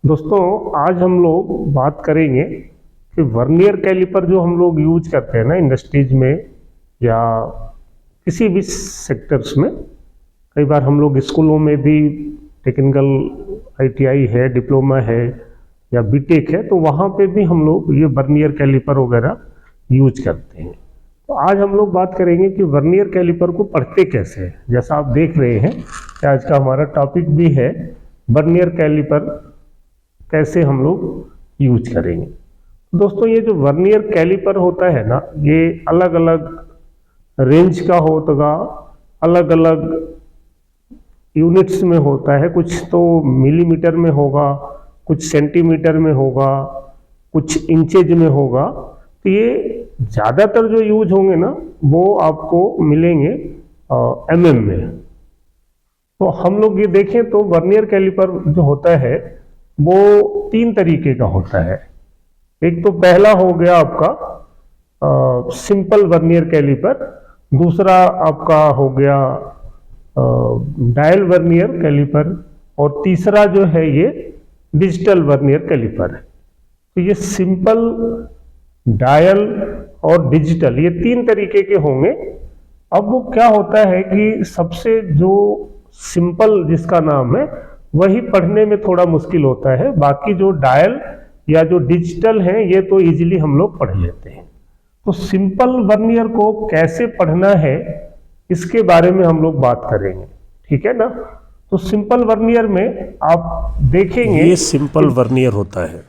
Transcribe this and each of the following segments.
दोस्तों, आज हम लोग बात करेंगे कि वर्नियर कैलिपर जो हम लोग यूज करते हैं ना इंडस्ट्रीज में या किसी भी सेक्टर्स में। कई बार हम लोग स्कूलों में भी टेक्निकल आईटीआई है, डिप्लोमा है या बीटेक है, तो वहाँ पे भी हम लोग ये वर्नियर कैलिपर वगैरह यूज करते हैं। तो आज हम लोग बात करेंगे कि वर्नियर कैलिपर को पढ़ते कैसे हैं। जैसा आप देख रहे हैं कि आज का हमारा टॉपिक भी है वर्नियर कैलिपर कैसे हम लोग यूज करेंगे। दोस्तों, ये जो वर्नियर कैलिपर होता है ना, ये अलग अलग रेंज का होगा, अलग अलग यूनिट्स में होता है। कुछ तो मिलीमीटर में होगा, कुछ सेंटीमीटर में होगा, कुछ इंचेज में होगा। तो ये ज़्यादातर जो यूज होंगे ना वो आपको मिलेंगे एमएम में। तो हम लोग ये देखें तो वर्नियर कैलिपर जो होता है वो 3 तरीके का होता है। एक तो पहला हो गया आपका सिंपल वर्नियर कैलिपर, दूसरा आपका हो गया डायल वर्नियर कैलिपर, और तीसरा जो है ये डिजिटल वर्नियर कैलिपर है। तो ये सिंपल, डायल और डिजिटल, ये 3 तरीके के होंगे। अब वो क्या होता है कि सबसे जो सिंपल जिसका नाम है वही पढ़ने में थोड़ा मुश्किल होता है। बाकी जो डायल या जो डिजिटल है ये तो इजीली हम लोग पढ़ लेते हैं। तो सिंपल वर्नियर को कैसे पढ़ना है इसके बारे में हम लोग बात करेंगे, ठीक है ना। तो सिंपल वर्नियर में आप देखेंगे ये सिंपल वर्नियर होता है।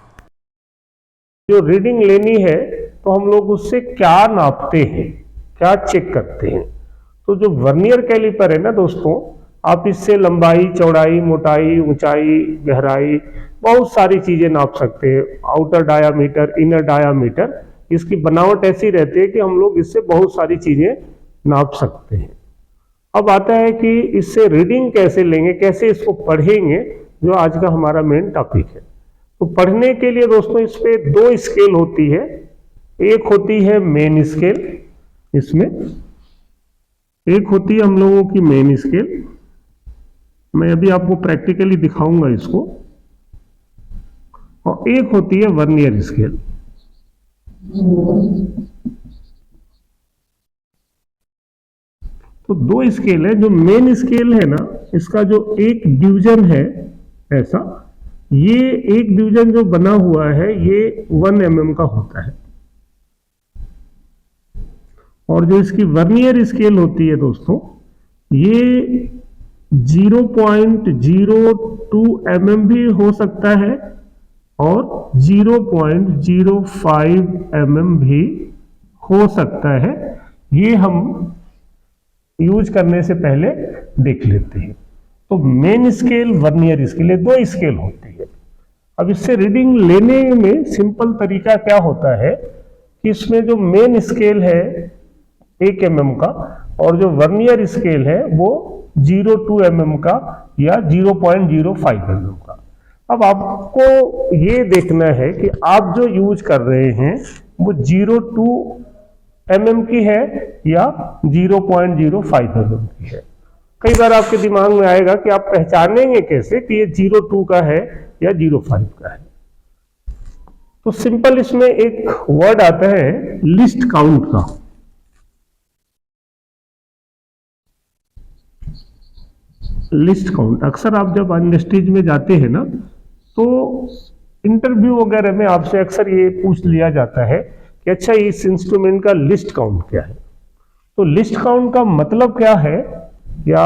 जो रीडिंग लेनी है तो हम लोग उससे क्या नापते हैं, क्या चेक करते हैं। तो जो वर्नियर कैलिपर है ना दोस्तों, आप इससे लंबाई, चौड़ाई, मोटाई, ऊंचाई, गहराई, बहुत सारी चीजें नाप सकते हैं। आउटर डायामीटर, इनर डायामीटर, इसकी बनावट ऐसी रहती है कि हम लोग इससे बहुत सारी चीजें नाप सकते हैं। अब आता है कि इससे रीडिंग कैसे लेंगे, कैसे इसको पढ़ेंगे, जो आज का हमारा मेन टॉपिक है। तो पढ़ने के लिए दोस्तों इस पे 2 स्केल होती है। एक होती है मेन स्केल, इसमें एक होती है हम लोगों की मेन स्केल। मैं अभी आपको प्रैक्टिकली दिखाऊंगा इसको। और एक होती है वर्नियर स्केल। तो 2 स्केल है। जो मेन स्केल है ना, इसका जो एक डिवीजन है ऐसा, ये एक डिवीजन जो बना हुआ है ये 1 mm का होता है। और जो इसकी वर्नियर स्केल होती है दोस्तों, ये 0.02 mm भी हो सकता है और 0.05 mm भी हो सकता है। ये हम यूज करने से पहले देख लेते हैं। तो मेन स्केल, वर्नियर स्केल, ये 2 स्केल होती है। अब इससे रीडिंग लेने में सिंपल तरीका क्या होता है कि इसमें जो मेन स्केल है 1 mm का और जो वर्नियर स्केल है वो 0.2 mm का या 0.05 mm का। अब आपको ये देखना है कि आप जो यूज कर रहे हैं वो 0.2 mm की है या 0.05 mm की है। कई बार आपके दिमाग में आएगा कि आप पहचानेंगे कैसे कि ये 0.2 का है या 0.5 का है। तो सिंपल इसमें एक वर्ड आता है लिस्ट काउंट का। लिस्ट काउंट अक्सर आप जब इंडस्ट्रीज में जाते हैं ना, तो इंटरव्यू वगैरह में आपसे अक्सर ये पूछ लिया जाता है कि अच्छा इस इंस्ट्रूमेंट का लिस्ट काउंट क्या है। तो लिस्ट काउंट का मतलब क्या है या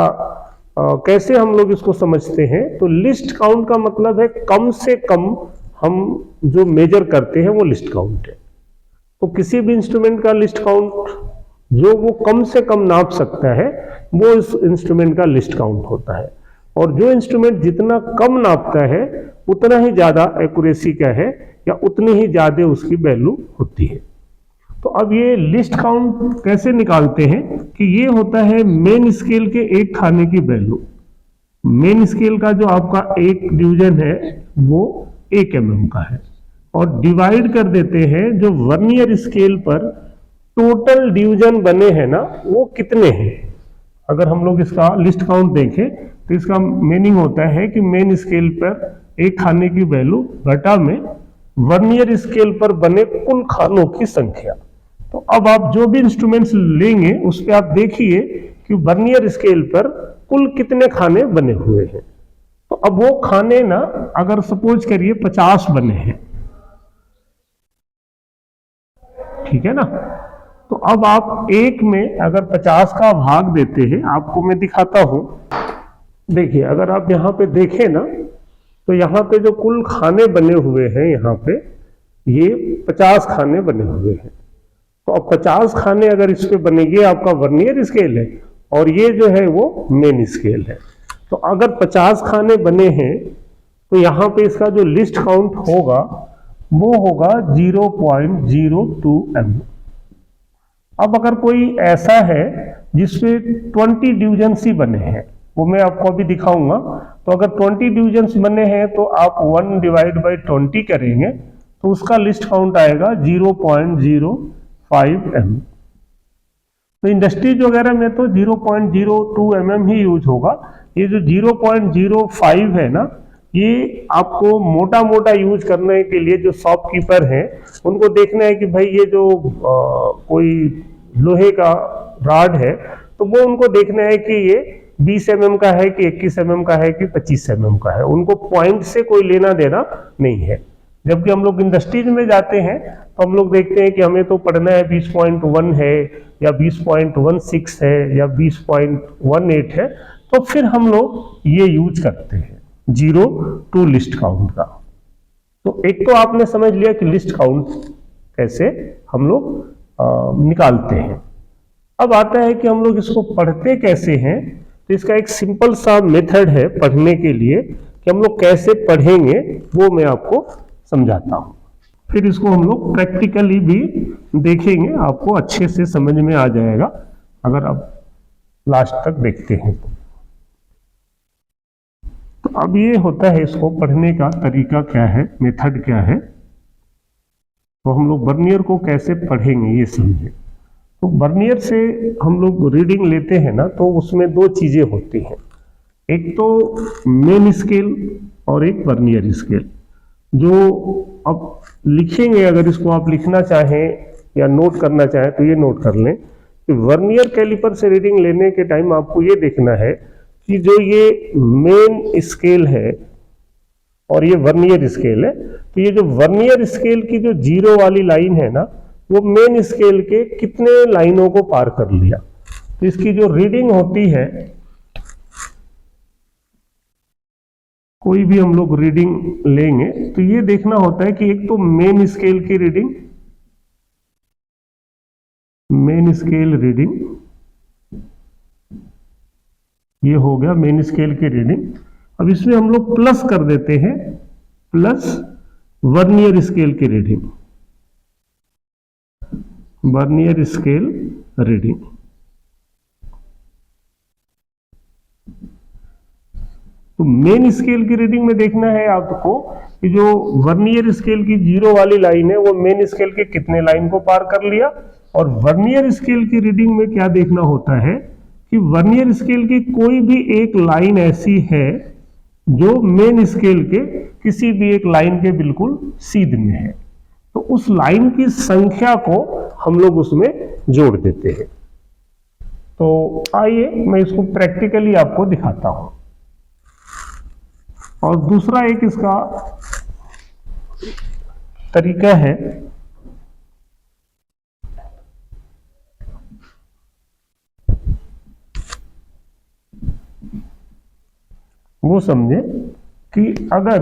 कैसे हम लोग इसको समझते हैं। तो लिस्ट काउंट का मतलब है कम से कम हम जो मेजर करते हैं वो लिस्ट काउंट है। तो किसी भी इंस्ट्रूमेंट का लिस्ट काउंट जो वो कम से कम नाप सकता है वो इस इंस्ट्रूमेंट का लिस्ट काउंट होता है। और जो इंस्ट्रूमेंट जितना कम नापता है उतना ही ज़्यादा एक्यूरेसी का है या उतनी ही ज़्यादा उसकी वैल्यू होती है। तो अब ये लिस्ट काउंट कैसे निकालते हैं कि ये होता है मेन स्केल के एक खाने की वैल्यू। मेन स्केल का जो आपका एक डिवीजन है वो 1 mm का है और डिवाइड कर देते हैं जो वर्नियर स्केल पर टोटल डिवीजन बने हैं ना वो कितने हैं। अगर हम लोग इसका लिस्ट काउंट देखें तो इसका मीनिंग होता है कि मेन स्केल पर एक खाने की वैल्यू घटा में वर्नियर स्केल पर बने कुल खानों की संख्या। तो अब आप जो भी इंस्ट्रूमेंट्स लेंगे उस पे आप देखिए कि वर्नियर स्केल पर कुल कितने खाने बने हुए हैं। तो अब वो खाने ना, अगर सपोज करिए 50 बने हैं, ठीक है ना, तो अब आप एक में अगर 50 का भाग देते हैं, आपको मैं दिखाता हूं, देखिए अगर आप यहां पे देखें ना, तो यहां पे जो कुल खाने बने हुए हैं, यहां पे ये 50 खाने बने हुए हैं। तो अब 50 खाने अगर इस पे बने, ये आपका वर्नियर स्केल है और ये जो है वो मेन स्केल है। तो अगर 50 खाने बने हैं तो यहाँ पे इसका जो लिस्ट काउंट होगा वो होगा 0.02 mm। अब अगर कोई ऐसा है जिसपे 20 डिविजन्स ही बने हैं, वो मैं आपको अभी दिखाऊंगा। तो अगर 20 डिविजन्स बने हैं तो आप 1 डिवाइड बाई 20 करेंगे तो उसका लिस्ट काउंट आएगा 0.05 mm। तो इंडस्ट्रीज वगैरह में तो 0.02 mm ही यूज होगा। ये जो 0.05 है ना, ये आपको मोटा मोटा यूज करने के लिए जो शॉपकीपर हैं उनको देखना है कि भाई ये जो कोई लोहे का रॉड है तो वो उनको देखना है कि ये 20 mm का है कि 21 mm का है कि 25 mm का है। उनको पॉइंट से कोई लेना देना नहीं है। जबकि हम लोग इंडस्ट्रीज में जाते हैं तो हम लोग देखते हैं कि हमें तो पढ़ना है 20.1 है या 20.16 है या 20.18 है, तो फिर हम लोग ये यूज करते हैं 0 लिस्ट काउंट का। तो एक तो आपने समझ लिया कि लिस्ट काउंट कैसे हम लोग निकालते हैं। अब आता है कि हम लोग इसको पढ़ते कैसे हैं। तो इसका एक सिंपल सा मेथड है पढ़ने के लिए कि हम लोग कैसे पढ़ेंगे, वो मैं आपको समझाता हूं। फिर इसको हम लोग प्रैक्टिकली भी देखेंगे, आपको अच्छे से समझ में आ जाएगा अगर आप लास्ट तक देखते हैं तो। अब ये होता है, इसको पढ़ने का तरीका क्या है, मेथड क्या है। तो हम लोग वर्नियर को कैसे पढ़ेंगे ये समझे। तो वर्नियर से हम लोग रीडिंग लेते हैं ना, तो उसमें दो चीजें होती हैं, एक तो मेन स्केल और एक वर्नियर स्केल। जो अब लिखेंगे, अगर इसको आप लिखना चाहें या नोट करना चाहें तो ये नोट कर लें कि वर्नियर कैलिपर से रीडिंग लेने के टाइम आपको ये देखना है कि जो ये मेन स्केल है और ये वर्नियर स्केल है, तो ये जो वर्नियर स्केल की जो 0 वाली लाइन है ना, वो मेन स्केल के कितने लाइनों को पार कर लिया। तो इसकी जो रीडिंग होती है, कोई भी हम लोग रीडिंग लेंगे तो ये देखना होता है कि एक तो मेन स्केल की रीडिंग, मेन स्केल रीडिंग, ये हो गया मेन स्केल की रीडिंग। अब इसमें हम लोग प्लस कर देते हैं, प्लस वर्नियर स्केल की रीडिंग, वर्नियर स्केल रीडिंग। तो मेन स्केल की रीडिंग में देखना है आपको कि जो वर्नियर स्केल की 0 वाली लाइन है वो मेन स्केल के कितने लाइन को पार कर लिया। और वर्नियर स्केल की रीडिंग में क्या देखना होता है कि वर्नियर स्केल की कोई भी एक लाइन ऐसी है जो मेन स्केल के किसी भी एक लाइन के बिल्कुल सीध में है, तो उस लाइन की संख्या को हम लोग उसमें जोड़ देते हैं। तो आइए मैं इसको प्रैक्टिकली आपको दिखाता हूं। और दूसरा एक इसका तरीका है, वो समझे कि अगर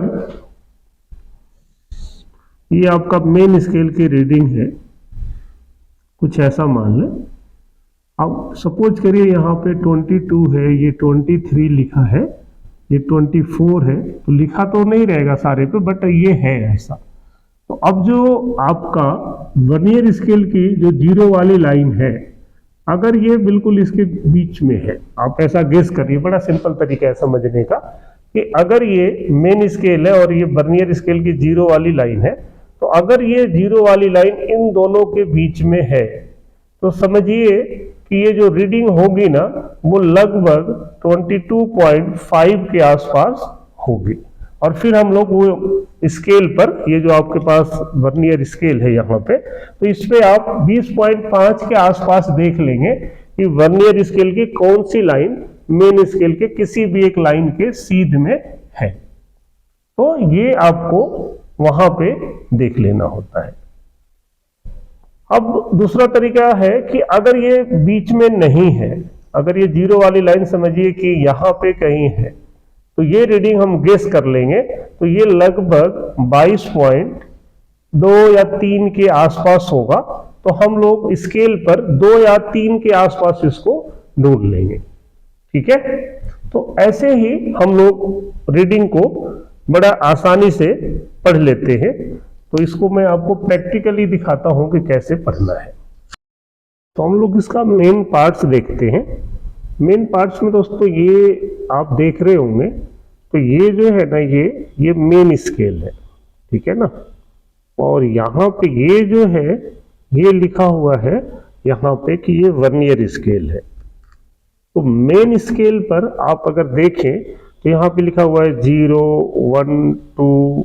ये आपका मेन स्केल की रीडिंग है, कुछ ऐसा मान लें। अब सपोज करिए यहाँ पे 22 है, ये 23 लिखा है, ये 24 है, तो लिखा तो नहीं रहेगा सारे पे, बट ये है ऐसा। तो अब जो आपका वर्नियर स्केल की जो 0 वाली लाइन है, अगर ये बिल्कुल इसके बीच में है, आप ऐसा गेस करिए, बड़ा सिंपल तरीका है समझने का कि अगर ये मेन स्केल है और ये वर्नियर स्केल की 0 वाली लाइन है, तो अगर ये 0 वाली लाइन इन दोनों के बीच में है तो समझिए कि ये जो रीडिंग होगी ना वो लगभग 22.5 के आसपास होगी। और फिर हम लोग वो स्केल पर, ये जो आपके पास वर्नियर स्केल है यहाँ पे, तो इस पे आप 20.5 के आसपास देख लेंगे कि वर्नियर स्केल की कौन सी लाइन मेन स्केल के किसी भी एक लाइन के सीध में है। तो ये आपको वहां पे देख लेना होता है। अब दूसरा तरीका है कि अगर ये बीच में नहीं है, अगर ये जीरो वाली लाइन समझिए कि यहाँ पे कहीं है, तो ये रीडिंग हम गेस कर लेंगे, तो ये लगभग 22.2 या 3 के आसपास होगा। तो हम लोग स्केल पर 2 या 3 के आसपास इसको ढूंढ लेंगे, ठीक है। तो ऐसे ही हम लोग रीडिंग को बड़ा आसानी से पढ़ लेते हैं। तो इसको मैं आपको प्रैक्टिकली दिखाता हूं कि कैसे पढ़ना है। तो हम लोग इसका मेन पार्ट्स देखते हैं। मेन पार्ट्स में दोस्तों ये आप देख रहे होंगे, तो ये जो है ना, ये मेन स्केल है, ठीक है ना। और यहाँ पे ये जो है, ये लिखा हुआ है यहाँ पे कि ये वर्नियर स्केल है। तो मेन स्केल पर आप अगर देखें तो यहाँ पे लिखा हुआ है 0, 1, 2,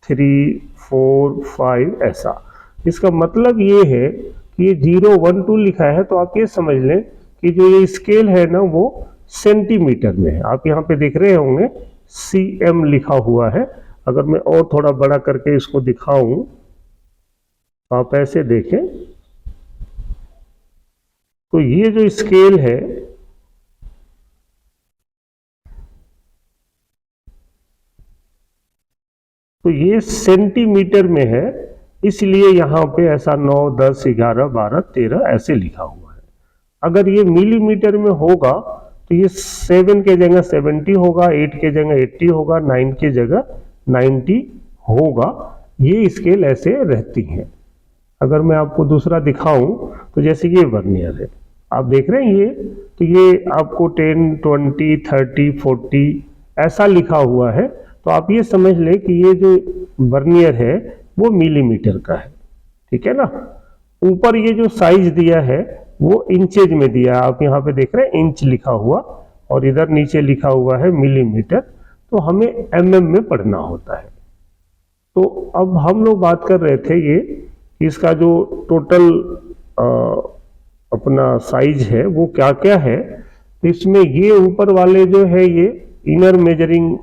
3, 4, 5 ऐसा। इसका मतलब ये है कि ये 0, 1, 2 लिखा है, तो आप ये समझ लें कि जो ये स्केल है ना वो सेंटीमीटर में है। आप यहाँ पे देख रहे होंगे cm लिखा हुआ है। अगर मैं और थोड़ा बड़ा करके इसको दिखाऊं, आप ऐसे देखें, तो ये जो स्केल है, तो ये सेंटीमीटर में है, इसलिए यहाँ पे ऐसा 9, 10, 11, 12, 13 ऐसे लिखा हुआ है। अगर ये मिलीमीटर में होगा तो ये 7 के जगह 70 होगा, 8 के जगह 80 होगा, 9 के जगह 90 होगा। ये स्केल ऐसे रहती हैं। अगर मैं आपको दूसरा दिखाऊं तो जैसे ये वर्नियर है, आप देख रहे हैं ये, तो ये आपको 10, 20, 30, 40 ऐसा लिखा हुआ है। तो आप ये समझ लें कि ये जो वर्नियर है वो मिलीमीटर का है, ठीक है ना। ऊपर ये जो साइज दिया है वो इंचेज में दिया है। आप यहाँ पे देख रहे हैं इंच लिखा हुआ, और इधर नीचे लिखा हुआ है मिलीमीटर। तो हमें mm में पढ़ना होता है। तो अब हम लोग बात कर रहे थे ये कि इसका जो टोटल अपना साइज है वो क्या क्या है। तो इसमें ये ऊपर वाले जो है ये इनर मेजरिंग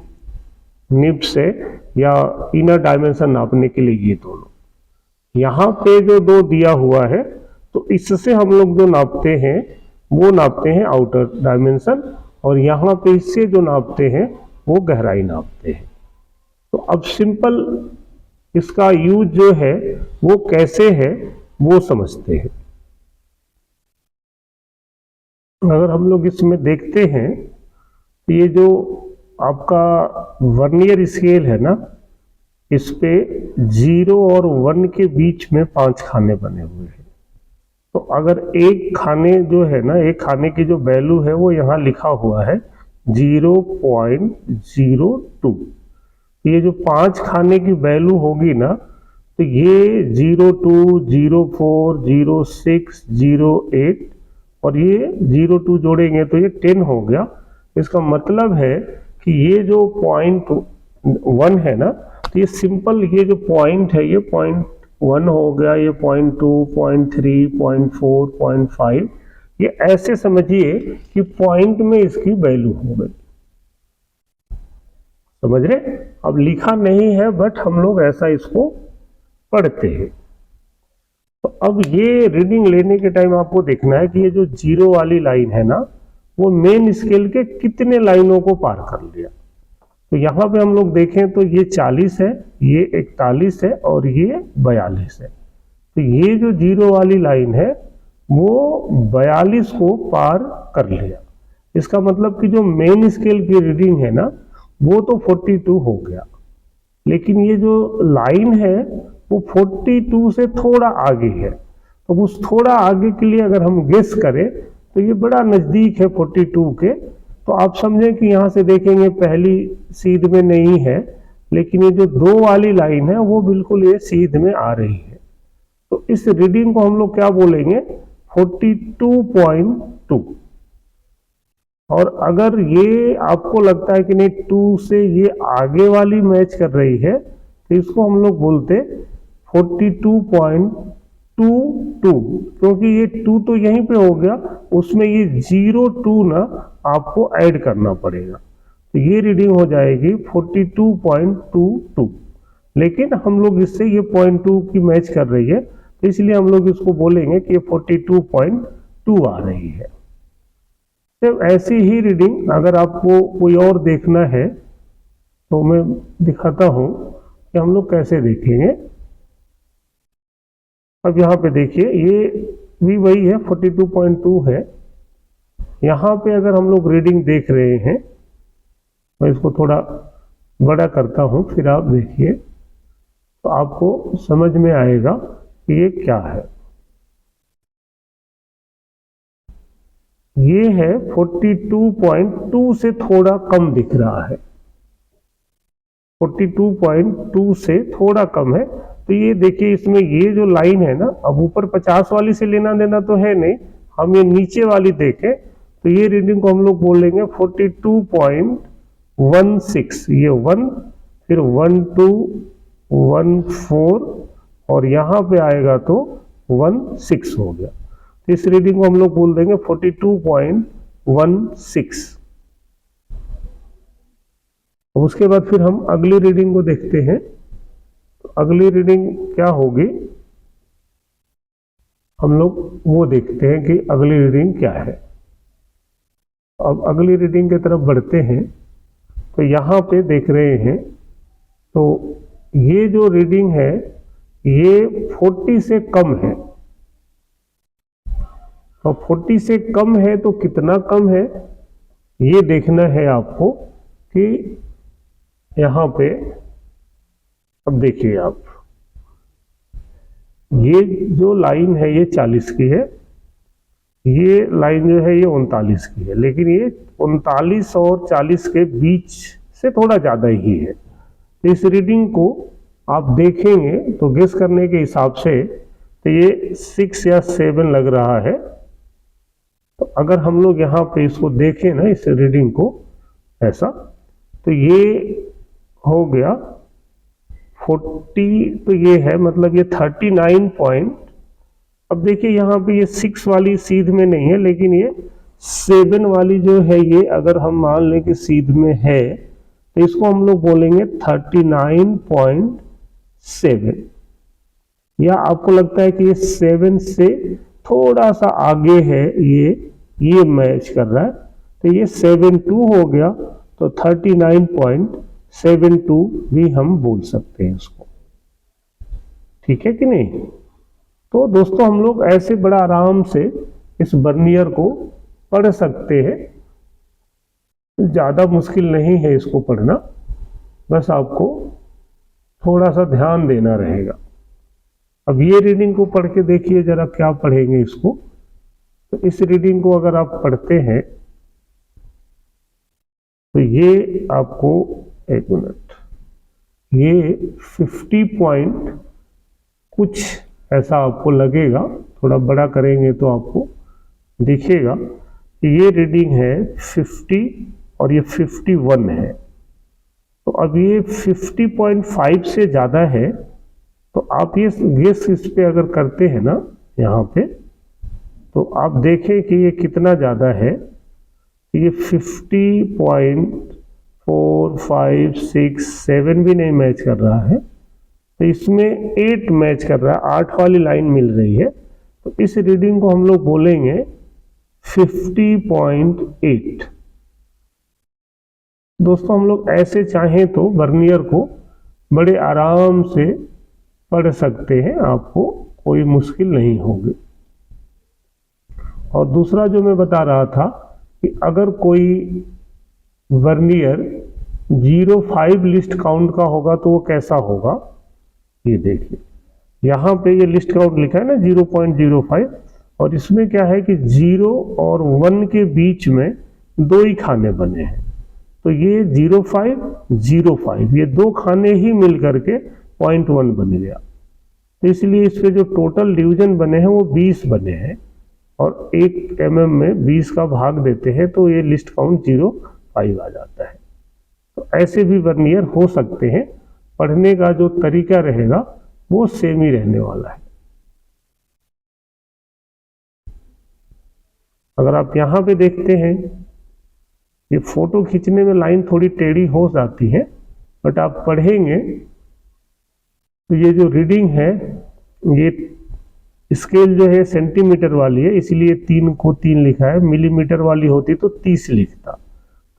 निब्स है, या इनर डायमेंशन नापने के लिए ये दोनों। यहाँ पे जो 2 दिया हुआ है, तो इससे हम लोग जो नापते हैं वो नापते हैं आउटर डायमेंशन, और यहाँ पे इससे जो नापते हैं वो गहराई नापते हैं। तो अब सिंपल इसका यूज जो है वो कैसे है वो समझते हैं। अगर हम लोग इसमें देखते हैं, तो ये जो आपका वर्नियर स्केल है ना, इस पे 0 और 1 के बीच में 5 खाने बने हुए हैं। तो अगर एक खाने जो है ना, एक खाने की जो वैल्यू है वो यहाँ लिखा हुआ है 0.02। ये जो 5 खाने की वैल्यू होगी ना, तो ये 02, 04, 06, 08 और ये 02 जोड़ेंगे तो ये 10 हो गया। इसका मतलब है कि ये जो 0.1 है ना, तो ये सिंपल ये जो पॉइंट है ये 0.1 हो गया, ये 0.2, 0.3, 0.4, 0.5, ये ऐसे समझिए कि पॉइंट में इसकी वैल्यू हो गई। समझ रहे? अब लिखा नहीं है बट हम लोग ऐसा इसको पढ़ते हैं। तो अब ये रीडिंग लेने के टाइम आपको देखना है कि ये जो 0 वाली लाइन है ना, वो मेन स्केल के कितने लाइनों को पार कर लिया। तो यहाँ पे हम लोग देखें तो ये 40 है, ये 41 है और ये 42 है। तो ये जो 0 वाली लाइन है वो 42 को पार कर लिया। इसका मतलब कि जो मेन स्केल की रीडिंग है ना, वो तो 42 हो गया, लेकिन ये जो लाइन है वो 42 से थोड़ा आगे है। तो उस थोड़ा आगे के लिए अगर हम गेस करें तो ये बड़ा नज़दीक है 42 के। तो आप समझें कि यहाँ से देखेंगे पहली सीध में नहीं है, लेकिन ये जो 2 वाली लाइन है वो बिल्कुल ये सीध में आ रही है। तो इस रीडिंग को हम लोग क्या बोलेंगे, 42.2। और अगर ये आपको लगता है कि नहीं 2 से ये आगे वाली मैच कर रही है तो इसको हम लोग बोलते 42.22, क्योंकि ये 2 तो यहीं पे हो गया, उसमें ये 02 ना आपको ऐड करना पड़ेगा, तो ये रीडिंग हो जाएगी 42.22। लेकिन हम लोग इससे ये 0.2 की मैच कर रही है, तो इसलिए हम लोग इसको बोलेंगे कि ये 42.2 आ रही है। तो ऐसी ही रीडिंग अगर आपको कोई और देखना है तो मैं दिखाता हूं कि हम लोग कैसे देखेंगे। अब यहाँ पे देखिए ये भी वही है, 42.2 है। यहाँ पे अगर हम लोग रीडिंग देख रहे हैं, मैं इसको थोड़ा बड़ा करता हूँ, फिर आप देखिए तो आपको समझ में आएगा कि ये क्या है। ये है 42.2 से थोड़ा कम दिख रहा है, 42.2 से थोड़ा कम है। तो ये देखिए इसमें ये जो लाइन है ना, अब ऊपर 50 वाली से लेना देना तो है नहीं, हम ये नीचे वाली देखें तो ये रीडिंग को हम लोग बोलेंगे 42.16। ये 1, फिर 1 2 1 4 और यहाँ पे आएगा तो 1 6 हो गया, तो इस रीडिंग को हम लोग बोल देंगे 42.16। उसके बाद फिर हम अगली रीडिंग को देखते हैं। तो अगली रीडिंग क्या होगी, हम लोग वो देखते हैं कि अगली रीडिंग क्या है। अब अगली रीडिंग की तरफ बढ़ते हैं, तो यहाँ पे देख रहे हैं तो ये जो रीडिंग है ये 40 से कम है। तो 40 से कम है तो कितना कम है ये देखना है आपको कि यहाँ पे, अब देखिए आप, ये जो लाइन है ये 40 की है, ये लाइन जो है ये 39 की है, लेकिन ये 39 और 40 के बीच से थोड़ा ज़्यादा ही है। तो इस रीडिंग को आप देखेंगे तो गेस करने के हिसाब से तो ये 6 या 7 लग रहा है। तो अगर हम लोग यहाँ पे इसको देखें ना, इस रीडिंग को ऐसा, तो ये हो गया 40, तो ये है मतलब ये 39 पॉइंट। अब देखिए यहाँ पे ये 6 वाली सीध में नहीं है, लेकिन ये 7 वाली जो है ये अगर हम मान लें कि सीध में है तो इसको हम लोग बोलेंगे 39.7। या आपको लगता है कि ये 7 से थोड़ा सा आगे है, ये मैच कर रहा है, तो ये 72 हो गया, तो 39.72 भी हम बोल सकते हैं इसको। ठीक है कि नहीं? तो दोस्तों हम लोग ऐसे बड़ा आराम से इस वर्नियर को पढ़ सकते हैं, ज़्यादा मुश्किल नहीं है इसको पढ़ना, बस आपको थोड़ा सा ध्यान देना रहेगा। अब ये रीडिंग को पढ़ के देखिए जरा, क्या पढ़ेंगे इसको। तो इस रीडिंग को अगर आप पढ़ते हैं तो ये आपको, एक मिनट, ये 50 पॉइंट कुछ ऐसा आपको लगेगा, थोड़ा बड़ा करेंगे तो आपको दिखेगा कि ये रीडिंग है 50 और ये 51 है। तो अब ये 50.5 से ज़्यादा है, तो आप ये गेस इस पे अगर करते हैं ना यहाँ पे, तो आप देखें कि ये कितना ज़्यादा है। ये 50.4 5 6 7 भी नहीं मैच कर रहा है, तो इसमें 8 मैच कर रहा है, 8 वाली लाइन मिल रही है। तो इस रीडिंग को हम लोग बोलेंगे 50.8। दोस्तों हम लोग ऐसे चाहें तो वर्नियर को बड़े आराम से पढ़ सकते हैं, आपको कोई मुश्किल नहीं होगी। और दूसरा जो मैं बता रहा था कि अगर कोई वर्नियर 0.5 लिस्ट काउंट का होगा तो वो कैसा होगा, ये देखिए यहाँ पे ये लिस्ट काउंट लिखा है ना 0.05, और इसमें क्या है कि 0 और 1 के बीच में 2 ही खाने बने हैं। तो ये 0.5 0.5 ये 2 खाने ही मिल करके 0.1 बन गया। तो इसलिए इस पे जो टोटल डिवीजन बने हैं वो 20 बने हैं, और 1 mm में 20 का भाग देते हैं तो ये लिस्ट काउंट 0.5 आ जाता है। तो ऐसे भी वर्नियर हो सकते हैं। पढ़ने का जो तरीका रहेगा वो सेम ही रहने वाला है। अगर आप यहाँ पे देखते हैं, ये फोटो खींचने में लाइन थोड़ी टेढ़ी हो जाती है, बट आप पढ़ेंगे तो ये जो रीडिंग है, ये स्केल जो है सेंटीमीटर वाली है, इसलिए 3 को 3 लिखा है। मिलीमीटर वाली होती तो 30 लिखता।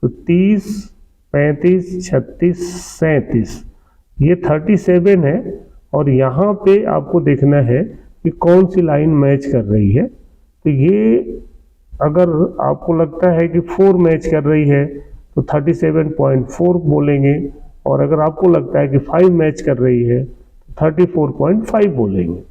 तो 30, 35, 36, 37, ये 37 है। और यहाँ पे आपको देखना है कि कौन सी लाइन मैच कर रही है। तो ये अगर आपको लगता है कि 4 मैच कर रही है तो 37.4 बोलेंगे, और अगर आपको लगता है कि 5 मैच कर रही है तो 34.5 बोलेंगे।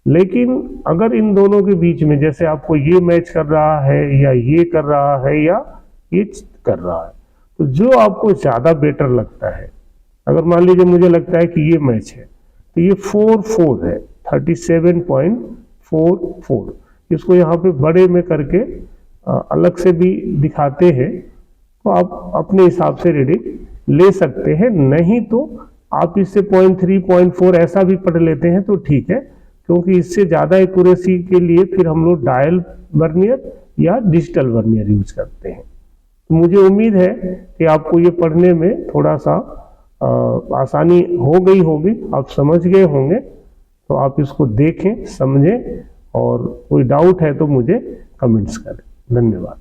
लेकिन अगर इन दोनों के बीच में, जैसे आपको ये मैच कर रहा है या ये कर रहा है या ये कर रहा है, तो जो आपको ज़्यादा बेटर लगता है, अगर मान लीजिए मुझे लगता है कि ये मैच है तो ये 4 है, 37.44। इसको यहाँ पे बड़े में करके अलग से भी दिखाते हैं, तो आप अपने हिसाब से रीडिंग ले सकते हैं। नहीं तो आप इससे 0.3, 0.4 ऐसा भी पढ़ लेते हैं तो ठीक है, क्योंकि इससे ज़्यादा एक्यूरेसी के लिए फिर हम लोग डायल वर्नियर या डिजिटल वर्नियर यूज करते हैं। तो मुझे उम्मीद है कि आपको ये पढ़ने में थोड़ा सा आसानी हो गई होगी, आप समझ गए होंगे। तो आप इसको देखें, समझें, और कोई डाउट है तो मुझे कमेंट्स करें। धन्यवाद।